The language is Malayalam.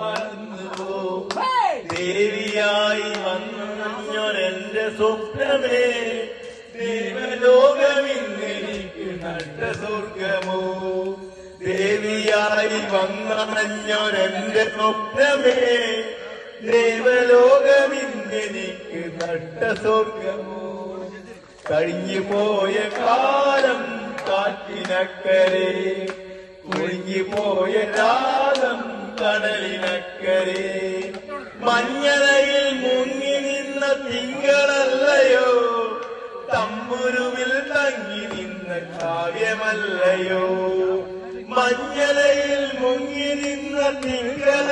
മറന്നുപോ ദേവിയായി വന്നൊരെന്റെ സ്വപ്നമേ ദേവലോകമിന്നെനിക്ക് നട്ട സ്വർഗമോ ദേവിയായി വന്നണഞ്ഞൊരെന്റെ സ്വപ്നമേ ദേവലോകമിന്നെനിക്ക് നട്ട സ്വർഗമോ കഴിഞ്ഞു പോയ കാലം കാറ്റിനക്കരെ ഒഴിഞ്ഞു പോയ രാഗം കടലിനക്കരെ മഞ്ഞളയിൽ മുങ്ങി നിന്ന തിങ്കളല്ലയോ തമ്പുരുവിൽ തങ്ങി നിന്ന കാവ്യമല്ലയോ മഞ്ഞളയിൽ മുങ്ങി നിന്ന തിങ്കള